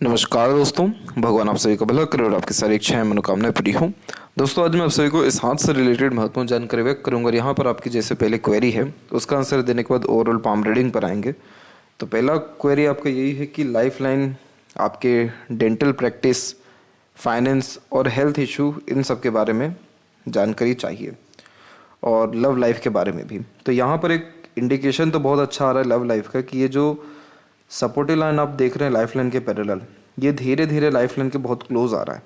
नमस्कार दोस्तों। भगवान आप सभी का भला करे और आपकी सारी इच्छाएं मनोकामनाएं पूरी हों। दोस्तों, आज मैं आप सभी को इस हाथ से रिलेटेड महत्वपूर्ण जानकारी व्यक्त करूंगा। यहाँ पर आपकी जैसे पहले क्वेरी है उसका आंसर देने के बाद ओवरऑल पाम रीडिंग पर आएंगे। तो पहला क्वेरी आपका यही है कि लाइफ लाइन आपके डेंटल प्रैक्टिस, फाइनेंस और हेल्थ इशू इन सब के बारे में जानकारी चाहिए और लव लाइफ के बारे में भी। तो यहाँ पर एक इंडिकेशन तो बहुत अच्छा आ रहा है लव लाइफ का कि ये जो सपोर्टिव लाइन आप देख रहे हैं लाइफ लाइन के पैरेलल, ये धीरे धीरे लाइफ लाइन के बहुत क्लोज आ रहा है।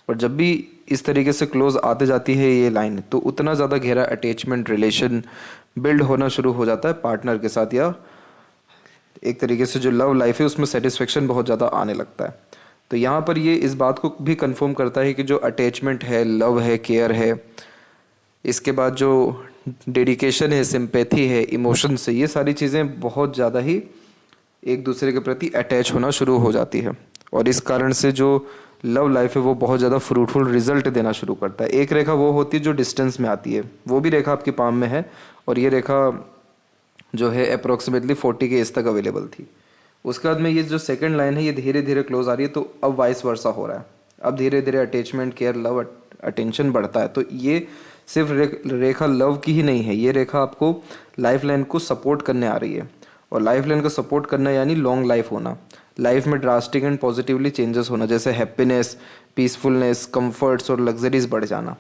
और जब भी इस तरीके से क्लोज आते जाती है ये लाइन, तो उतना ज़्यादा गहरा अटैचमेंट रिलेशन बिल्ड होना शुरू हो जाता है पार्टनर के साथ, या एक तरीके से जो लव लाइफ है उसमें सेटिस्फेक्शन बहुत ज़्यादा आने लगता है। तो यहाँ पर ये इस बात को भी कंफर्म करता है कि जो अटैचमेंट है, लव है, केयर है, इसके बाद जो डेडिकेशन है, सिंपैथी है, इमोशंस है, ये सारी चीज़ें बहुत ज़्यादा ही एक दूसरे के प्रति अटैच होना शुरू हो जाती है। और इस कारण से जो लव लाइफ है वो बहुत ज़्यादा फ्रूटफुल रिजल्ट देना शुरू करता है। एक रेखा वो होती है जो डिस्टेंस में आती है, वो भी रेखा आपकी पाम में है, और ये रेखा जो है अप्रोक्सीमेटली 40 के एज तक अवेलेबल थी। उसके बाद में ये जो सेकंड लाइन है ये धीरे धीरे क्लोज आ रही है, तो अब वाइस वर्सा हो रहा है। अब धीरे धीरे अटैचमेंट, केयर, लव, अटेंशन बढ़ता है। तो ये सिर्फ रेखा लव की ही नहीं है, ये रेखा आपको लाइफ लाइन को सपोर्ट करने आ रही है। और लाइफ लाइन को सपोर्ट करना यानी लॉन्ग लाइफ होना, लाइफ में ड्रास्टिक एंड पॉजिटिवली चेंजेस होना, जैसे हैप्पीनेस, पीसफुलनेस, कंफर्ट्स और लग्जरीज बढ़ जाना।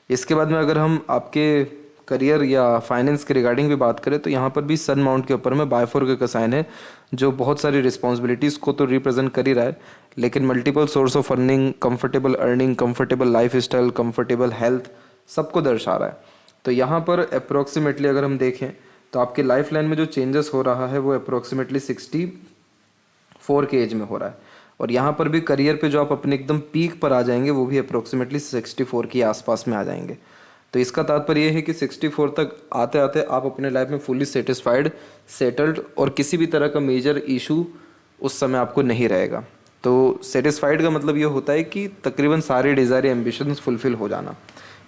इसके बाद में अगर हम आपके करियर या फाइनेंस के रिगार्डिंग भी बात करें, तो यहाँ पर भी सन माउंट के ऊपर में बायफोर का साइन है, जो बहुत सारी रिस्पॉन्सिबिलिटीज़ को तो रिप्रेजेंट कर ही रहा है, लेकिन multiple source of earning, comfortable comfortable life style, comfortable health, सबको दर्शा रहा है। तो यहाँ पर अप्रोक्सीमेटली अगर हम देखें तो आपके लाइफ लाइन में जो चेंजेस हो रहा है वो अप्रोक्सीमेटली 64 के एज में हो रहा है। और यहाँ पर भी करियर पे जो आप अपने एकदम पीक पर आ जाएंगे वो भी अप्रोक्सीमेटली 64 के आसपास में आ जाएंगे। तो इसका तात्पर्य ये है कि 64 तक आते आते आप अपने लाइफ में फुली सेटिस्फाइड, सेटल्ड और किसी भी तरह का मेजर इशू उस समय आपको नहीं रहेगा। तो सेटिस्फाइड का मतलब ये होता है कि तकरीबन सारे डिज़ायर, एम्बिशंस फुलफिल हो जाना।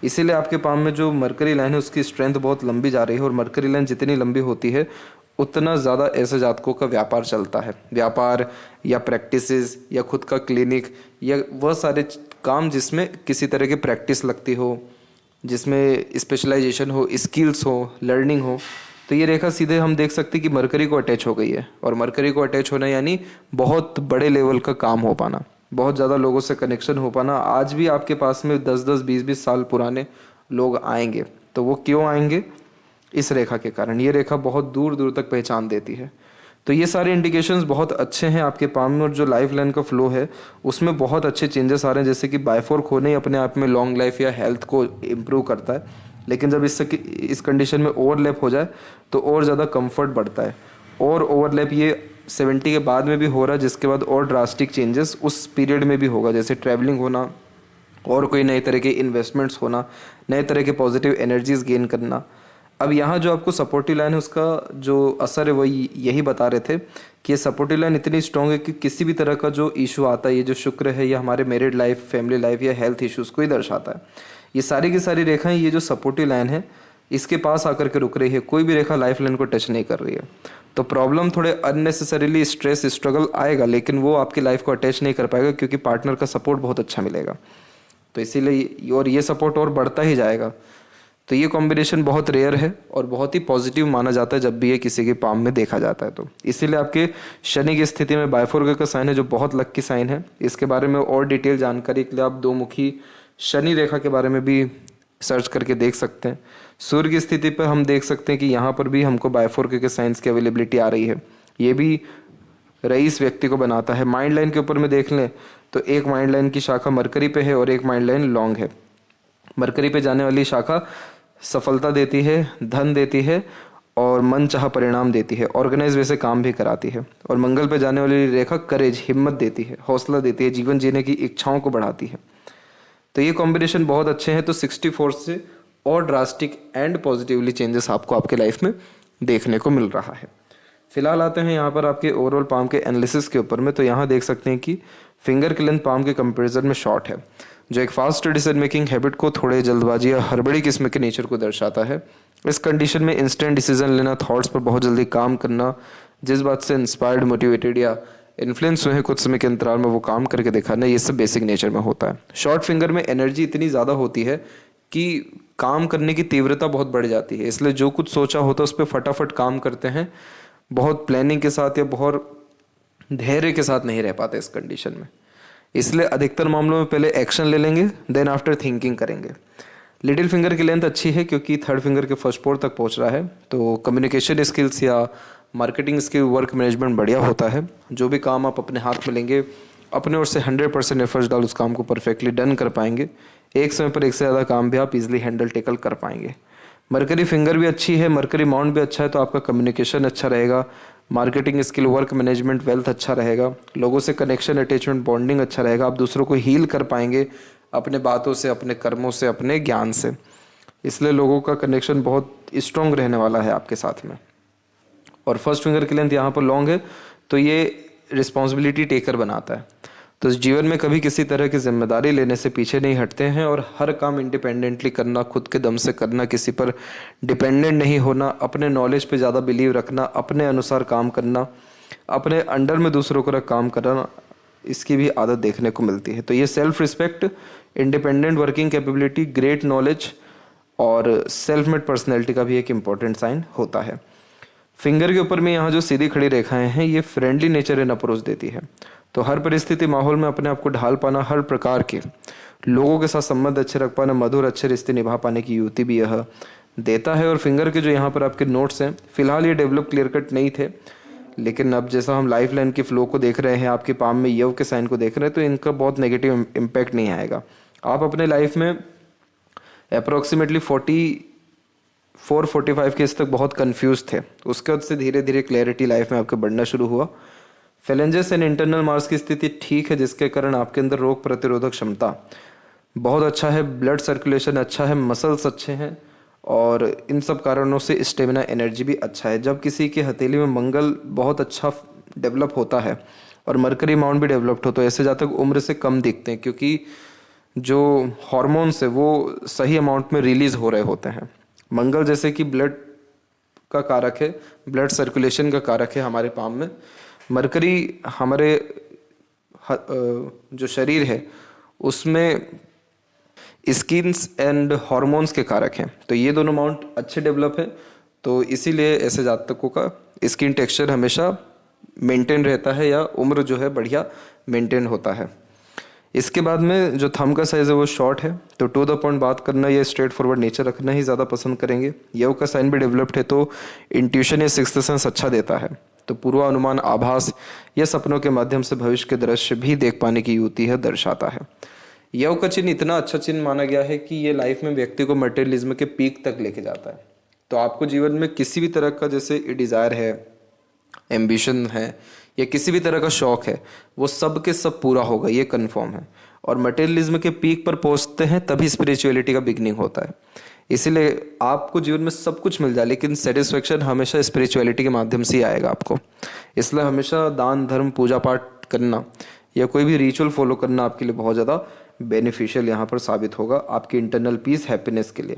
इसीलिए आपके पाम में जो मरकरी लाइन है उसकी स्ट्रेंथ बहुत लंबी जा रही है, और मरकरी लाइन जितनी लंबी होती है उतना ज़्यादा ऐसे जातकों का व्यापार चलता है। व्यापार या प्रैक्टिसेस या खुद का क्लिनिक या वह सारे काम जिसमें किसी तरह की प्रैक्टिस लगती हो, जिसमें स्पेशलाइजेशन हो, स्किल्स हो, लर्निंग हो। तो ये रेखा सीधे हम देख सकते हैं कि मरकरी को अटैच हो गई है। और मरकरी को अटैच होना यानी बहुत बड़े लेवल का काम हो पाना, बहुत ज़्यादा लोगों से कनेक्शन हो पाना। आज भी आपके पास में 10-10, 20-20 साल पुराने लोग आएंगे। तो वो क्यों आएंगे? इस रेखा के कारण। ये रेखा बहुत दूर दूर तक पहचान देती है। तो ये सारे इंडिकेशंस बहुत अच्छे हैं आपके पाम में, और जो लाइफ लाइन का फ्लो है उसमें बहुत अच्छे चेंजेस आ रहे हैं। जैसे कि बायफोर्क होने ही अपने आप में लॉन्ग लाइफ या हेल्थ को इम्प्रूव करता है, लेकिन जब इस कंडीशन में ओवरलैप हो जाए तो और ज़्यादा कंफर्ट बढ़ता है। और ओवरलैप ये 70 के बाद में भी हो रहा है, जिसके बाद और ड्रास्टिक चेंजेस उस पीरियड में भी होगा, जैसे ट्रैवलिंग होना और कोई नए तरह के इन्वेस्टमेंट्स होना, नए तरह के पॉजिटिव एनर्जीज गेन करना। अब यहाँ जो आपको सपोर्टिव लाइन है उसका जो असर है वही यही बता रहे थे कि ये सपोर्टिव लाइन इतनी स्ट्रॉन्ग है कि किसी भी तरह का जो इशू आता है, ये जो शुक्र है, ये हमारे मैरिड लाइफ, फैमिली लाइफ या हेल्थ इश्यूज़ को ही दर्शाता है। ये सारी की सारी रेखाएं, ये जो सपोर्टिव लाइन है इसके पास आकर के रुक रही है, कोई भी रेखा लाइफ लाइन को टच नहीं कर रही है। तो प्रॉब्लम थोड़े अननेसेसरीली स्ट्रेस, स्ट्रगल आएगा, लेकिन वो आपकी लाइफ को अटैच नहीं कर पाएगा क्योंकि पार्टनर का सपोर्ट बहुत अच्छा मिलेगा। तो इसीलिए और ये सपोर्ट और बढ़ता ही जाएगा। तो ये कॉम्बिनेशन बहुत रेयर है और बहुत ही पॉजिटिव माना जाता है जब भी ये किसी के पाम में देखा जाता है। तो इसीलिए आपके शनि की स्थिति में बायफोर्क का साइन है, जो बहुत लकी साइन है। इसके बारे में और डिटेल जानकारी के लिए आप दो मुखी शनि रेखा के बारे में भी सर्च करके देख सकते हैं। सूर्य की स्थिति पर हम देख सकते हैं कि यहाँ पर भी हमको बायफोर्क के साइंस की अवेलेबिलिटी आ रही है। ये भी रईस व्यक्ति को बनाता है। माइंड लाइन के ऊपर में देख लें तो एक माइंड लाइन की शाखा मरकरी पे है और एक माइंड लाइन लॉन्ग है। मरकरी पे जाने वाली शाखा सफलता देती है, धन देती है और मन चाहा परिणाम देती है, ऑर्गेनाइज वैसे काम भी कराती है। और मंगल पे जाने वाली रेखा करेज, हिम्मत देती है, हौसला देती है, जीवन जीने की इच्छाओं को बढ़ाती है। तो ये कॉम्बिनेशन बहुत अच्छे हैं। तो 64 से और ड्रास्टिक एंड पॉजिटिवली चेंजेस आपको आपके लाइफ में देखने को मिल रहा है। फिलहाल आते हैं यहाँ पर आपके ओवरऑल पाम के एनालिसिस के ऊपर में। तो यहाँ देख सकते हैं कि फिंगर की लेंथ पाम के कंपैरिजन में शॉर्ट है, जो एक फास्ट डिसीजन मेकिंग हैबिट को, थोड़े जल्दबाजी या हड़बड़ी किस्म के नेचर को दर्शाता है। इस कंडीशन में इंस्टेंट डिसीजन लेना, थॉट्स पर बहुत जल्दी काम करना, जिस बात से इंस्पायर्ड, मोटिवेटेड या इन्फ्लुएंस हुए हैं कुछ समय के अंतराल में, वो काम करके दिखाना, ये सब बेसिक नेचर में होता है। शॉर्ट फिंगर में एनर्जी इतनी ज़्यादा होती है कि काम करने की तीव्रता बहुत बढ़ जाती है, इसलिए जो कुछ सोचा होता है उस पर फटाफट काम करते हैं, बहुत प्लानिंग के साथ या बहुत धैर्य के साथ नहीं रह पाते इस कंडीशन में। इसलिए अधिकतर मामलों में पहले एक्शन ले लेंगे, देन आफ्टर थिंकिंग करेंगे। लिटिल फिंगर की लेंथ अच्छी है क्योंकि थर्ड फिंगर के फर्स्ट पोर तक पहुंच रहा है, तो कम्युनिकेशन स्किल्स या मार्केटिंग स्किल, वर्क मैनेजमेंट बढ़िया होता है। जो भी काम आप अपने हाथ में लेंगे, अपने ओर से 100% एफर्ट्स डाल उस काम को परफेक्टली डन कर पाएंगे। एक समय पर एक से ज़्यादा काम भी आप इजीली हैंडल टेकल कर पाएंगे। मरकरी फिंगर भी अच्छी है, मरकरी माउंट भी अच्छा है, तो आपका कम्युनिकेशन अच्छा रहेगा, marketing skill, work management, wealth अच्छा रहेगा, लोगों से कनेक्शन, अटैचमेंट, बॉन्डिंग अच्छा रहेगा, आप दूसरों को हील कर पाएंगे अपने बातों से, अपने कर्मों से, अपने ज्ञान से। इसलिए लोगों का कनेक्शन बहुत स्ट्रॉन्ग रहने वाला है आपके साथ में। और फर्स्ट फिंगर की लेंथ यहाँ पर लॉन्ग है, तो ये रिस्पॉन्सिबिलिटी टेकर बनाता है, तो इस जीवन में कभी किसी तरह की जिम्मेदारी लेने से पीछे नहीं हटते हैं और हर काम इंडिपेंडेंटली करना, खुद के दम से करना, किसी पर डिपेंडेंट नहीं होना, अपने नॉलेज पे ज़्यादा बिलीव रखना, अपने अनुसार काम करना, अपने अंडर में दूसरों को रख काम करना, इसकी भी आदत देखने को मिलती है। तो ये self respect, independent working capability, great knowledge और सेल्फ मेड पर्सनैलिटी का भी एक इम्पॉर्टेंट साइन होता है। फिंगर के ऊपर में यहाँ जो सीधी खड़ी रेखाएं हैं, ये फ्रेंडली नेचर एंड अप्रोच देती है, तो हर परिस्थिति माहौल में अपने आप को ढाल पाना, हर प्रकार के लोगों के साथ संबंध अच्छे रख पाना, मधुर अच्छे रिश्ते निभा पाने की युक्ति भी यह देता है। और फिंगर के जो यहाँ पर आपके नोट्स हैं, फिलहाल ये डेवलप क्लियर कट नहीं थे, लेकिन अब जैसा हम लाइफ लाइन की फ्लो को देख रहे हैं, आपके पाम में यव के साइन को देख रहे हैं, तो इनका बहुत नेगेटिव इम्पैक्ट नहीं आएगा। आप अपने लाइफ में अप्रोक्सीमेटली 44-45 के इस तक बहुत कंफ्यूज थे, उसके बाद से धीरे धीरे क्लैरिटी लाइफ में आपके बढ़ना शुरू हुआ। फेलेंजेस एंड इंटरनल मार्क्स की स्थिति ठीक है, जिसके कारण आपके अंदर रोग प्रतिरोधक क्षमता बहुत अच्छा है, ब्लड सर्कुलेशन अच्छा है, मसल्स अच्छे हैं, और इन सब कारणों से स्टेमिना, एनर्जी भी अच्छा है। जब किसी की हथेली में मंगल बहुत अच्छा डेवलप होता है और मरकरी माउंट भी डेवलप्ड हो, तो ऐसे जातक उम्र से कम दिखते हैं, क्योंकि जो हॉर्मोन्स है वो सही अमाउंट में रिलीज हो रहे होते हैं। मंगल जैसे कि ब्लड का कारक है, ब्लड सर्कुलेशन का कारक है हमारे पाम में। मरकरी हमारे जो शरीर है उसमें स्किन्स एंड हॉर्मोन्स के कारक हैं, तो ये दोनों अमाउंट अच्छे डेवलप है, तो इसीलिए ऐसे जातकों का स्किन टेक्सचर हमेशा मेंटेन रहता है या उम्र जो है बढ़िया मेंटेन होता है। इसके बाद में जो थंब का साइज है वो शॉर्ट है, तो टू द पॉइंट बात करना या स्ट्रेट फॉरवर्ड नेचर रखना ही ज़्यादा पसंद करेंगे। यव का साइन भी डेवलप्ड है, तो इंट्यूशन या सिक्स्थ सेंस अच्छा देता है, तो पूर्वानुमान, आभास या सपनों के माध्यम से भविष्य के दृश्य भी देख पाने की युक्ति है, दर्शाता है। यव का चिन्ह इतना अच्छा चिन्ह माना गया है कि ये लाइफ में व्यक्ति को मटेरियलिज्म के पीक तक लेके जाता है। तो आपको जीवन में किसी भी तरह का जैसे डिज़ायर है, एम्बिशन है या किसी भी तरह का शौक है, वो सब के सब पूरा होगा, ये कन्फर्म है। और मटेरियलिज्म के पीक पर पहुंचते हैं तभी स्पिरिचुअलिटी का बिगनिंग होता है। इसीलिए आपको जीवन में सब कुछ मिल जाए, लेकिन सेटिस्फेक्शन हमेशा स्पिरिचुअलिटी के माध्यम से ही आएगा आपको। इसलिए हमेशा दान, धर्म, पूजा पाठ करना या कोई भी रिचुअल फॉलो करना आपके लिए बहुत ज़्यादा बेनिफिशियल यहाँ पर साबित होगा, आपकी इंटरनल पीस, हैप्पीनेस के लिए।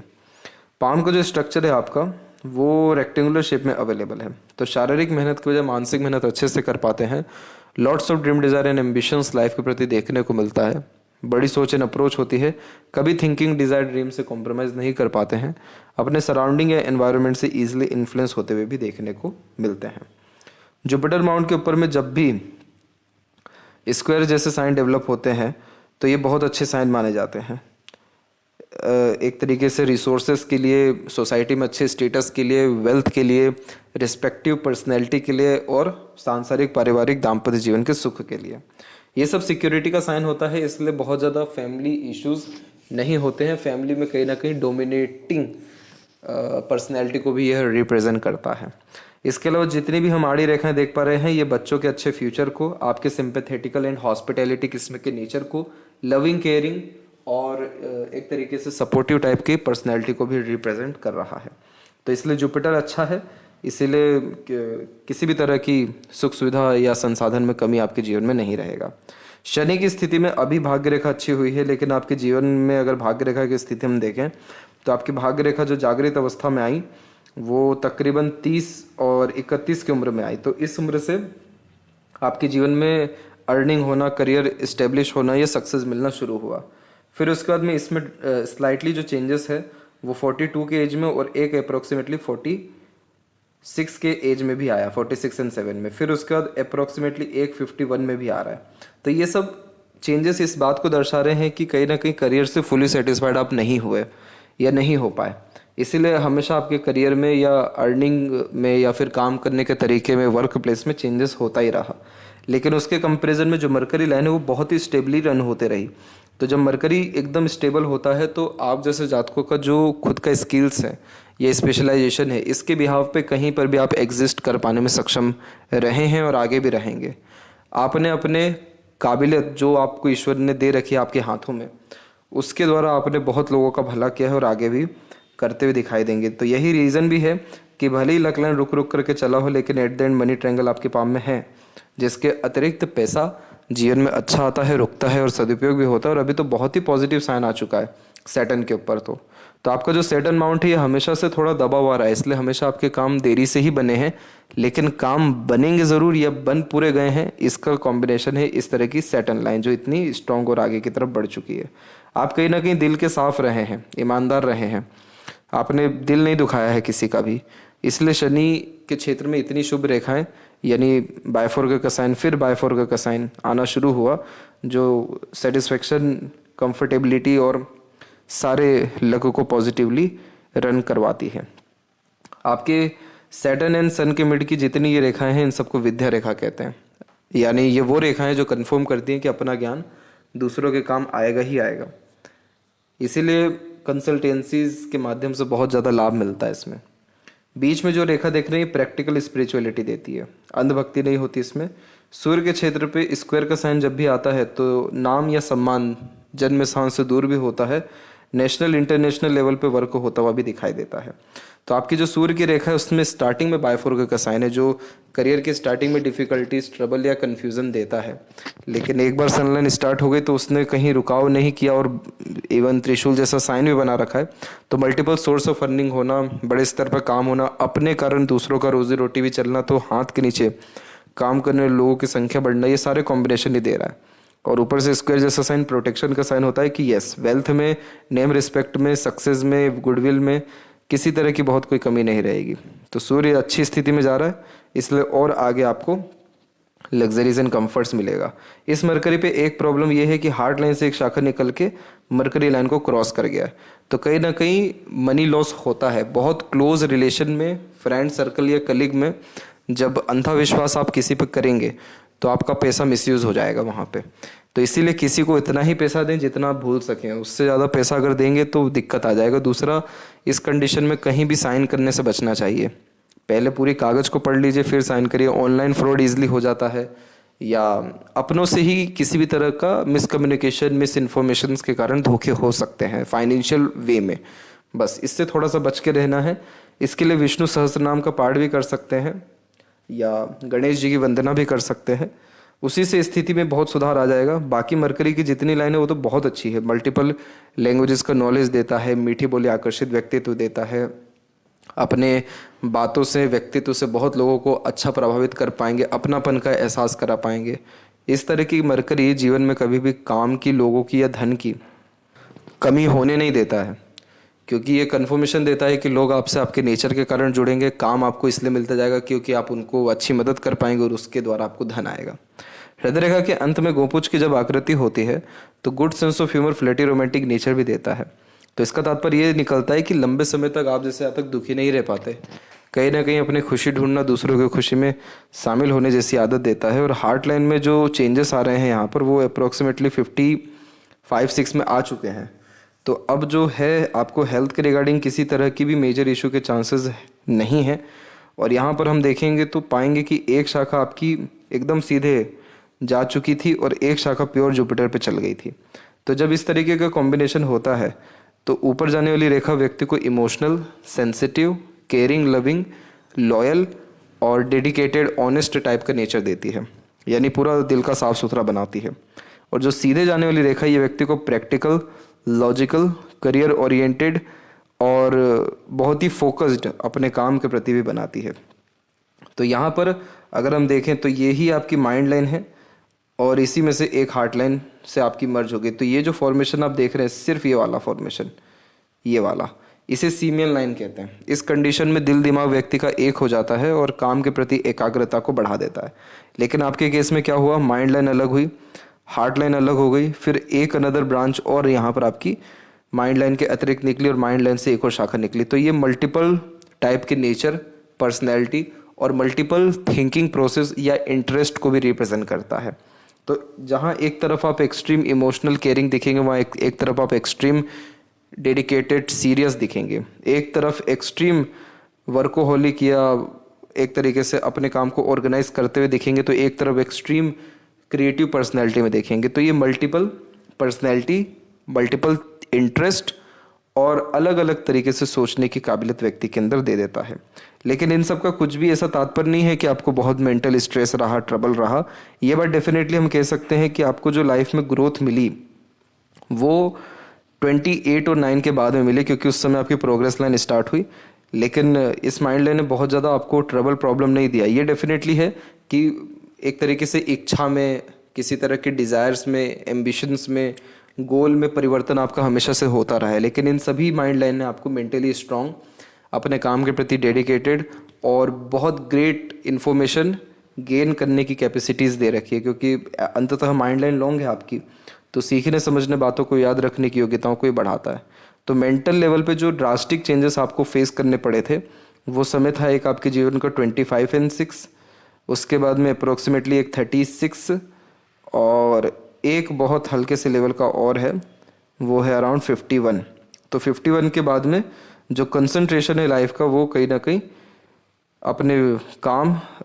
पाम का जो स्ट्रक्चर है आपका वो रेक्टेंगुलर शेप में अवेलेबल है, तो शारीरिक मेहनत की वजह मानसिक मेहनत अच्छे से कर पाते हैं। Lots of dream, desire and ambitions life के प्रति देखने को मिलता है, बड़ी सोच एंड अप्रोच होती है, कभी थिंकिंग, डिजायर, ड्रीम से कॉम्प्रोमाइज़ नहीं कर पाते हैं, अपने सराउंडिंग या एनवायरनमेंट से ईजिली इन्फ्लुएंस होते हुए भी देखने को मिलते हैं। जुपिटर माउंट के ऊपर में जब भी स्क्वायर जैसे साइन डेवलप होते हैं तो ये बहुत अच्छे साइन माने जाते हैं, एक तरीके से रिसोर्सेज के लिए, सोसाइटी में अच्छे स्टेटस के लिए, वेल्थ के लिए, रिस्पेक्टिव पर्सनैलिटी के लिए और सांसारिक, पारिवारिक, दाम्पत्य जीवन के सुख के लिए। ये सब सिक्योरिटी का साइन होता है, इसलिए बहुत ज़्यादा फैमिली इश्यूज नहीं होते हैं। फैमिली में कहीं ना कहीं डोमिनेटिंग पर्सनैलिटी को भी यह रिप्रेजेंट करता है। इसके अलावा जितनी भी हम आड़ी रेखाएं देख पा रहे हैं, ये बच्चों के अच्छे फ्यूचर को, आपके सिंपैथेटिकल एंड हॉस्पिटैलिटी किस्म के नेचर को, लविंग, केयरिंग और एक तरीके से सपोर्टिव टाइप की पर्सनैलिटी को भी रिप्रेजेंट कर रहा है। तो इसलिए जुपिटर अच्छा है, इसीलिए किसी भी तरह की सुख सुविधा या संसाधन में कमी आपके जीवन में नहीं रहेगा। शनि की स्थिति में अभी भाग्य रेखा अच्छी हुई है, लेकिन आपके जीवन में अगर भाग्य रेखा की स्थिति हम देखें तो आपकी भाग्य रेखा जो जागृत अवस्था में आई वो तकरीबन 30 और 31 की उम्र में आई। तो इस उम्र से आपके जीवन में अर्निंग होना, करियर इस्टेब्लिश होना, ये सक्सेस मिलना शुरू हुआ। फिर उसके बाद में इसमें स्लाइटली जो चेंजेस है वो 42 के एज में और एक अप्रोक्सीमेटली 46 के एज में भी आया, 46 एंड 7 में। फिर उसके बाद अप्रोक्सीमेटली एक 51 में भी आ रहा है। तो ये सब चेंजेस इस बात को दर्शा रहे हैं कि कहीं ना कहीं करियर से फुली सेटिस्फाइड आप नहीं हुए या नहीं हो पाए। इसीलिए हमेशा आपके करियर में या अर्निंग में या फिर काम करने के तरीके में, वर्क प्लेस में चेंजेस होता ही रहा। लेकिन उसके कंपैरिजन में जो मरकरी लाइन है वो बहुत ही स्टेबली रन होते रही। तो जब मरकरी एकदम स्टेबल होता है तो आप जैसे जातकों का जो खुद का स्किल्स है या स्पेशलाइजेशन है, इसके बिहाव पे कहीं पर भी आप एग्जिस्ट कर पाने में सक्षम रहे हैं और आगे भी रहेंगे। आपने अपने काबिलियत जो आपको ईश्वर ने दे रखी है आपके हाथों में, उसके द्वारा आपने बहुत लोगों का भला किया है और आगे भी करते हुए दिखाई देंगे। तो यही रीज़न भी है कि भले ही लक लाइन रुक रुक करके चला हो, लेकिन at the end money triangle आपके पाम में है, जिसके अतिरिक्त पैसा जीवन में अच्छा आता है, रुकता है और सदुपयोग भी होता है। और अभी तो बहुत ही पॉजिटिव साइन आ चुका है सैटर्न के ऊपर। तो आपका जो सैटर्न माउंट है ये हमेशा से थोड़ा दबा हुआ रहा है, इसलिए हमेशा आपके काम देरी से ही बने हैं, लेकिन काम बनेंगे ज़रूर या बन पूरे गए हैं। इसका कॉम्बिनेशन है इस तरह की सैटर्न लाइन जो इतनी स्ट्रॉन्ग और आगे की तरफ बढ़ चुकी है। आप कहीं ना कहीं दिल के साफ रहे हैं, ईमानदार रहे हैं, आपने दिल नहीं दुखाया है किसी का भी, इसलिए शनि के क्षेत्र में इतनी शुभ रेखाएं यानी बायफोर्ग का साइन, फिर बायफोर्ग का साइन आना शुरू हुआ, जो सेटिस्फेक्शन, कंफर्टेबिलिटी और सारे लक को पॉजिटिवली रन करवाती है। आपके सैटर्न एंड सन के मिड की जितनी ये रेखाएं हैं इन सबको विद्या रेखा कहते हैं। यानी ये वो रेखाएं जो कन्फर्म करती हैं कि अपना ज्ञान दूसरों के काम आएगा ही आएगा। इसीलिए कंसल्टेंसीज के माध्यम से बहुत ज़्यादा लाभ मिलता है इसमें। बीच में जो रेखा देख रहे हैं प्रैक्टिकल स्पिरिचुअलिटी देती है, अंधभक्ति नहीं होती इसमें। सूर्य के क्षेत्र पे स्क्वायर का साइन जब भी आता है तो नाम या सम्मान जन्म स्थान से दूर भी होता है, नेशनल इंटरनेशनल लेवल पे वर्क होता हुआ भी दिखाई देता है। तो आपकी जो सूर्य की रेखा है उसमें स्टार्टिंग में बायफोर्ग का साइन है, जो करियर के स्टार्टिंग में डिफिकल्टीज, ट्रबल या कन्फ्यूजन देता है। लेकिन एक बार सनलाइन स्टार्ट हो गई तो उसने कहीं रुकाव नहीं किया और इवन त्रिशूल जैसा साइन भी बना रखा है। तो मल्टीपल सोर्स ऑफ अर्निंग होना, बड़े स्तर पर काम होना, अपने कारण दूसरों का रोजी रोटी भी चलना, तो हाथ के नीचे काम करने वाले लोगों की संख्या बढ़ना, ये सारे कॉम्बिनेशन ही दे रहा है। और ऊपर से स्क्वायर जैसा साइन प्रोटेक्शन का साइन होता है कि यस, वेल्थ में, नेम रिस्पेक्ट में, सक्सेस में, गुडविल में किसी तरह की बहुत कोई कमी नहीं रहेगी। तो सूर्य अच्छी स्थिति में जा रहा है, इसलिए और आगे आपको लग्जरीज एंड कंफर्ट्स मिलेगा। इस मरकरी पे एक प्रॉब्लम यह है कि हार्ट लाइन से एक शाखा निकल के मरकरी लाइन को क्रॉस कर गया है, तो कहीं ना कहीं मनी लॉस होता है। बहुत क्लोज रिलेशन में, फ्रेंड सर्कल या कलीग में जब अंधा विश्वास आप किसी पे करेंगे तो आपका पैसा मिसयूज हो जाएगा वहाँ पे। तो इसीलिए किसी को इतना ही पैसा दें जितना आप भूल सकें, उससे ज़्यादा पैसा अगर देंगे तो दिक्कत आ जाएगा। दूसरा, इस कंडीशन में कहीं भी साइन करने से बचना चाहिए। पहले पूरी कागज़ को पढ़ लीजिए फिर साइन करिए। ऑनलाइन फ्रॉड ईजिली हो जाता है, या अपनों से ही किसी भी तरह का मिसकम्युनिकेशन, मिस इन्फॉर्मेशन के कारण धोखे हो सकते हैं फाइनेंशियल वे में। बस इससे थोड़ा सा बच के रहना है। इसके लिए विष्णु सहस्त्र नाम का पाठ भी कर सकते हैं या गणेश जी की वंदना भी कर सकते हैं, उसी से स्थिति में बहुत सुधार आ जाएगा। बाकी मरकरी की जितनी लाइन है वो तो बहुत अच्छी है, मल्टीपल लैंग्वेजेस का नॉलेज देता है, मीठी बोली आकर्षित व्यक्तित्व देता है, अपने बातों से, व्यक्तित्व से बहुत लोगों को अच्छा प्रभावित कर पाएंगे, अपनापन का एहसास करा पाएंगे। इस तरह की मरकरी जीवन में कभी भी काम की, लोगों की या धन की कमी होने नहीं देता है, क्योंकि ये कन्फर्मेशन देता है कि लोग आपसे आपके नेचर के कारण जुड़ेंगे। काम आपको इसलिए मिलता जाएगा क्योंकि आप उनको अच्छी मदद कर पाएंगे और उसके द्वारा आपको धन आएगा। हृदय रेखा के अंत में गोपुच की जब आकृति होती है तो good sense of humour, flirty, romantic nature भी देता है। तो इसका तात्पर्य ये निकलता है कि लंबे समय तक आप जैसे तक दुखी नहीं रह पाते, कहीं ना कहीं अपनी खुशी ढूंढना, दूसरों की खुशी में शामिल होने जैसी आदत देता है। और हार्ट लाइन में जो चेंजेस आ रहे हैं यहाँ पर वो अप्रोक्सीमेटली 55-6 में आ चुके हैं। तो अब जो है आपको हेल्थ के रिगार्डिंग किसी तरह की भी मेजर इशू के चांसेस नहीं हैं। और यहाँ पर हम देखेंगे तो पाएंगे कि एक शाखा आपकी एकदम सीधे जा चुकी थी और एक शाखा प्योर जुपिटर पे चल गई थी। तो जब इस तरीके का कॉम्बिनेशन होता है तो ऊपर जाने वाली रेखा व्यक्ति को emotional, sensitive, caring, loving, loyal और डेडिकेटेड, ऑनेस्ट टाइप का नेचर देती है, यानी पूरा दिल का साफ सुथरा बनाती है। और जो सीधे जाने वाली रेखा ये व्यक्ति को प्रैक्टिकल, लॉजिकल, करियर ओरिएंटेड और बहुत ही फोकस्ड अपने काम के प्रति भी बनाती है। तो यहाँ पर अगर हम देखें तो ये ही आपकी माइंड लाइन है और इसी में से एक हार्ट लाइन से आपकी मर्ज होगी। तो ये जो फॉर्मेशन आप देख रहे हैं सिर्फ ये वाला फॉर्मेशन, ये वाला, इसे सीमियल लाइन कहते हैं। इस कंडीशन में दिल दिमाग व्यक्ति का एक हो जाता है और काम के प्रति एकाग्रता को बढ़ा देता है। लेकिन आपके केस में क्या हुआ, माइंड लाइन अलग हुई, हार्ट लाइन अलग हो गई, फिर एक अनदर ब्रांच और यहाँ पर आपकी माइंड लाइन के अतिरिक्त निकली और माइंड लाइन से एक और शाखा निकली। तो ये मल्टीपल टाइप के नेचर, पर्सनैलिटी और मल्टीपल थिंकिंग प्रोसेस या इंटरेस्ट को भी रिप्रेजेंट करता है। तो जहाँ एक तरफ आप एक्सट्रीम इमोशनल केयरिंग दिखेंगे, वहाँ एक तरफ आप एक्सट्रीम डेडिकेटेड सीरियस दिखेंगे। एक तरफ एक्सट्रीम वर्कोहोलिक या एक तरीके से अपने काम को ऑर्गेनाइज करते हुए दिखेंगे, तो एक तरफ एक्सट्रीम क्रिएटिव पर्सनैलिटी में देखेंगे। तो ये मल्टीपल पर्सनैलिटी, मल्टीपल इंटरेस्ट और अलग अलग तरीके से सोचने की काबिलियत व्यक्ति के अंदर दे देता है। लेकिन इन सब का कुछ भी ऐसा तात्पर्य नहीं है कि आपको बहुत मेंटल स्ट्रेस रहा, ट्रबल रहा। ये बात डेफिनेटली हम कह सकते हैं कि आपको जो लाइफ में ग्रोथ मिली वो 28 और 9 के बाद में मिली, क्योंकि उस समय आपकी प्रोग्रेस लाइन स्टार्ट हुई। लेकिन इस माइंड लाइन ने बहुत ज़्यादा आपको ट्रबल प्रॉब्लम नहीं दिया। ये डेफिनेटली है कि एक तरीके से इच्छा में, किसी तरह के डिज़ायर्स में, एम्बिशंस में, गोल में परिवर्तन आपका हमेशा से होता रहा है। लेकिन इन सभी माइंड लाइन ने आपको मेंटली स्ट्रांग, अपने काम के प्रति डेडिकेटेड और बहुत ग्रेट इन्फॉर्मेशन गेन करने की कैपेसिटीज़ दे रखी है। क्योंकि अंततः माइंड लाइन लॉन्ग है आपकी, तो सीखने समझने, बातों को याद रखने की योग्यताओं को ही बढ़ाता है। तो मेंटल लेवल पे जो ड्रास्टिक चेंजेस आपको फेस करने पड़े थे, वो समय था एक आपके जीवन का 25 and 6, उसके बाद में अप्रोक्सीमेटली एक 36 और एक बहुत हल्के से लेवल का और है, वो है अराउंड 51। तो 51 के बाद में जो कंसंट्रेशन है लाइफ का, वो कहीं ना कहीं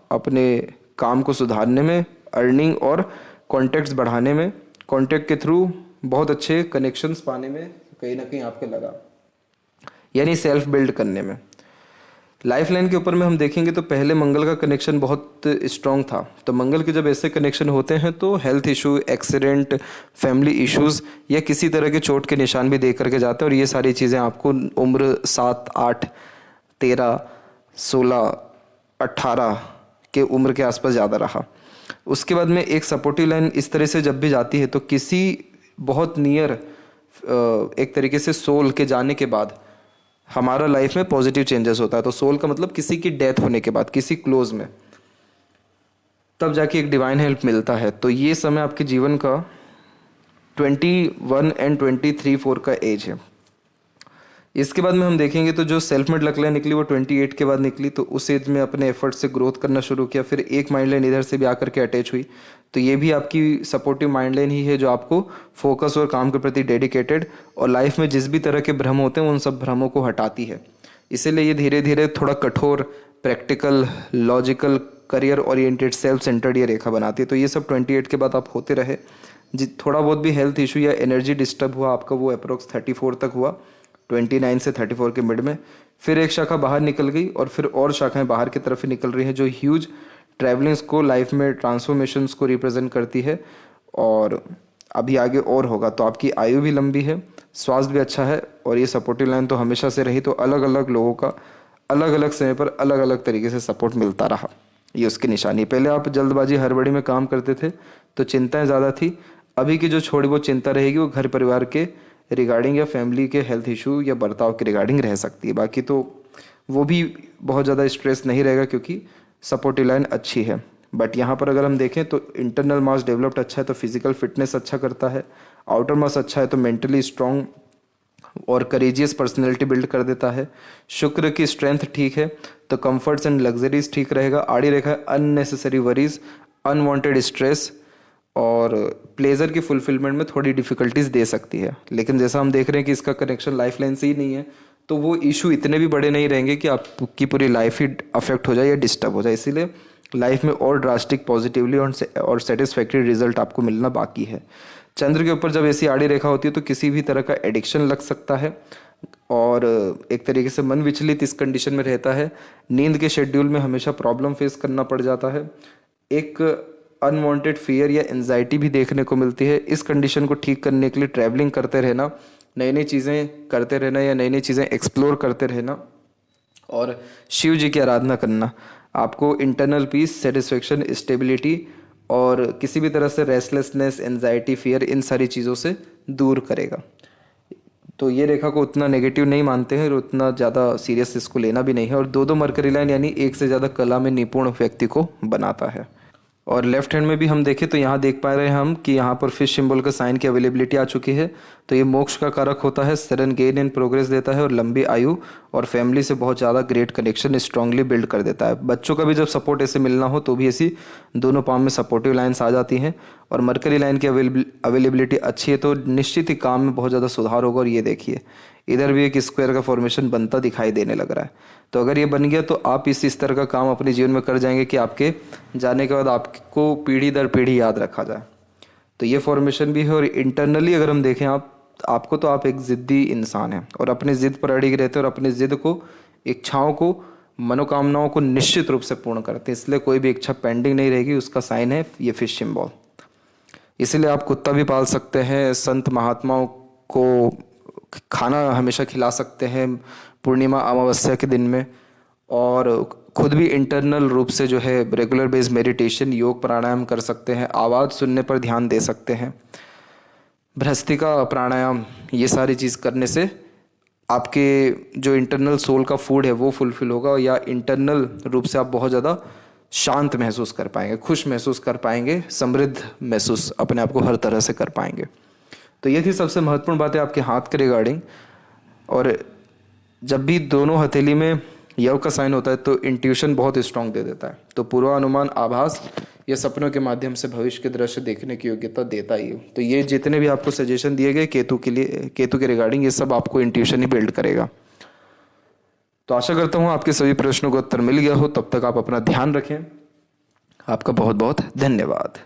अपने काम को सुधारने में, अर्निंग और कॉन्टैक्ट्स बढ़ाने में, कॉन्टैक्ट के थ्रू बहुत अच्छे कनेक्शंस पाने में कहीं ना कहीं आपके लगा, यानी सेल्फ बिल्ड करने में। लाइफ लाइन के ऊपर में हम देखेंगे तो पहले मंगल का कनेक्शन बहुत स्ट्रांग था। तो मंगल के जब ऐसे कनेक्शन होते हैं तो health issue, accident, family issues या किसी तरह के चोट के निशान भी दे करके जाते हैं। और ये सारी चीज़ें आपको उम्र 7, 8, 13, 16, 18 के उम्र के आसपास ज़्यादा रहा। उसके बाद में एक सपोर्टिव लाइन इस तरह से जब भी जाती है तो किसी बहुत नियर एक तरीके से सोल के जाने के बाद हमारा लाइफ में पॉजिटिव चेंजेस होता है। तो सोल का मतलब किसी की डेथ होने के बाद, किसी क्लोज में, तब जाके एक डिवाइन हेल्प मिलता है। तो ये समय आपके जीवन का 21 and 23-4 का एज है। इसके बाद में हम देखेंगे तो जो सेल्फ मेड लक लाइन निकली वो 28 के बाद निकली। तो उस एज में अपने एफर्ट से ग्रोथ करना शुरू किया। फिर एक माइंड लाइन इधर से भी आकर के अटैच हुई। तो ये भी आपकी सपोर्टिव माइंड लाइन ही है जो आपको फोकस और काम के प्रति डेडिकेटेड और लाइफ में जिस भी तरह के भ्रम होते हैं उन सब भ्रमों को हटाती है। इसीलिए ये धीरे धीरे थोड़ा कठोर, practical, logical, career oriented, self centred ये रेखा बनाती है। तो ये सब 28 के बाद आप होते रहे। थोड़ा बहुत भी हेल्थ इशू या एनर्जी डिस्टर्ब हुआ आपका, वो अप्रोक्स 34 तक हुआ, 29 से 34 के मिड में। फिर एक शाखा बाहर निकल गई और फिर और शाखाएं बाहर की तरफ ही निकल रही हैं जो ह्यूज ट्रैवलिंग्स को, लाइफ में ट्रांसफॉर्मेशंस को रिप्रेजेंट करती है। और अभी आगे और होगा। तो आपकी आयु भी लंबी है, स्वास्थ्य भी अच्छा है और ये सपोर्टिव लाइन तो हमेशा से रही। तो अलग अलग लोगों का अलग अलग समय पर अलग अलग तरीके से सपोर्ट मिलता रहा, ये उसकी निशानी। पहले आप जल्दबाजी हड़बड़ी में काम करते थे तो चिंताएं ज़्यादा थी। अभी की जो छोड़ी बहुत चिंता रहेगी वो घर परिवार के रिगार्डिंग या फैमिली के हेल्थ इशू या बर्ताव के रिगार्डिंग रह सकती है। बाकी तो वो भी बहुत ज़्यादा स्ट्रेस नहीं रहेगा क्योंकि सपोर्टिव लाइन अच्छी है। बट यहाँ पर अगर हम देखें तो इंटरनल मास डेवलप्ड अच्छा है तो फिजिकल फिटनेस अच्छा करता है, आउटर मास अच्छा है तो मेंटली स्ट्रांग और करेजियस पर्सनैलिटी बिल्ड कर देता है। शुक्र की स्ट्रेंथ ठीक है तो कंफर्ट्स एंड लग्जरीज ठीक रहेगा। आड़ी रेखा अननेसेसरी वरीज, अनवांटेड स्ट्रेस और प्लेजर की फुलफिलमेंट में थोड़ी डिफिकल्टीज दे सकती है। लेकिन जैसा हम देख रहे हैं कि इसका कनेक्शन लाइफ लाइन से ही नहीं है तो वो इशू इतने भी बड़े नहीं रहेंगे कि आपकी पूरी लाइफ ही अफेक्ट हो जाए या डिस्टर्ब हो जाए। इसीलिए लाइफ में और ड्रास्टिक पॉजिटिवली और सेटिस्फैक्ट्री रिजल्ट आपको मिलना बाकी है। चंद्र के ऊपर जब ऐसी आड़ी रेखा होती है तो किसी भी तरह का एडिक्शन लग सकता है और एक तरीके से मन विचलित इस कंडीशन में रहता है। नींद के शेड्यूल में हमेशा प्रॉब्लम फेस करना पड़ जाता है। एक अनवांटेड फियर या एंजाइटी भी देखने को मिलती है। इस कंडीशन को ठीक करने के लिए ट्रैवलिंग करते रहना, नई नई चीज़ें करते रहना या नई नई चीज़ें एक्सप्लोर करते रहना और शिव जी की आराधना करना आपको इंटरनल पीस, सेटिस्फेक्शन, स्टेबिलिटी और किसी भी तरह से रेस्टलेसनेस, एंजाइटी, फियर, इन सारी चीज़ों से दूर करेगा। तो ये रेखा को उतना नेगेटिव नहीं मानते हैं और उतना ज़्यादा सीरियस इसको लेना भी नहीं है। और दो मरकरी लाइन यानी एक से ज़्यादा कला में निपुण व्यक्ति को बनाता है। और लेफ्ट हैंड में भी हम देखें तो यहाँ देख पा रहे हैं हम कि यहाँ पर फिश सिंबल का साइन की अवेलेबिलिटी आ चुकी है। तो ये मोक्ष का कारक होता है, सडन गेन इन प्रोग्रेस देता है और लंबी आयु और फैमिली से बहुत ज़्यादा ग्रेट कनेक्शन स्ट्रांगली बिल्ड कर देता है। बच्चों का भी जब सपोर्ट ऐसे मिलना हो तो भी ऐसी दोनों पाम में सपोर्टिव लाइन्स आ जाती हैं। और मरकरी लाइन की अवेलेबिलिटी अच्छी है तो निश्चित ही काम में बहुत ज़्यादा सुधार होगा। और ये देखिए इधर भी एक स्क्वायर का फॉर्मेशन बनता दिखाई देने लग रहा है। तो अगर ये बन गया तो आप इस तरह का काम अपने जीवन में कर जाएंगे कि आपके जाने के बाद आपको पीढ़ी दर पीढ़ी याद रखा जाए। तो ये फॉर्मेशन भी है। और इंटरनली अगर हम देखें आपको तो आप एक ज़िद्दी इंसान हैं और अपने ज़िद पर अड़िग रहते हैं और अपने ज़िद को, इच्छाओं को, मनोकामनाओं को निश्चित रूप से पूर्ण करते हैं। इसलिए कोई भी इच्छा पेंडिंग नहीं रहेगी। उसका साइन है ये फिश सिंबल। इसीलिए आप कुत्ता भी पाल सकते हैं, संत महात्माओं को खाना हमेशा खिला सकते हैं पूर्णिमा अमावस्या के दिन में, और खुद भी इंटरनल रूप से जो है रेगुलर बेस मेडिटेशन, योग, प्राणायाम कर सकते हैं। आवाज़ सुनने पर ध्यान दे सकते हैं, भ्रस्तिका प्राणायाम, ये सारी चीज़ करने से आपके जो इंटरनल सोल का फूड है वो फुलफिल होगा। या इंटरनल रूप से आप बहुत ज़्यादा शांत महसूस कर पाएंगे, खुश महसूस कर पाएंगे, समृद्ध महसूस अपने आप को हर तरह से कर पाएंगे। तो ये थी सबसे महत्वपूर्ण बातें आपके हाथ के रिगार्डिंग। और जब भी दोनों हथेली में यव का साइन होता है तो इंट्यूशन बहुत स्ट्रांग दे देता है। तो पूर्वानुमान, आभास, ये सपनों के माध्यम से भविष्य के दृश्य देखने की योग्यता देता ही है। तो ये जितने भी आपको सजेशन दिए गए केतु के लिए, केतु के रिगार्डिंग, ये सब आपको इंट्यूशन ही बिल्ड करेगा। तो आशा करता हूँ आपके सभी प्रश्नों का उत्तर मिल गया हो। तब तक आप अपना ध्यान रखें। आपका बहुत बहुत धन्यवाद।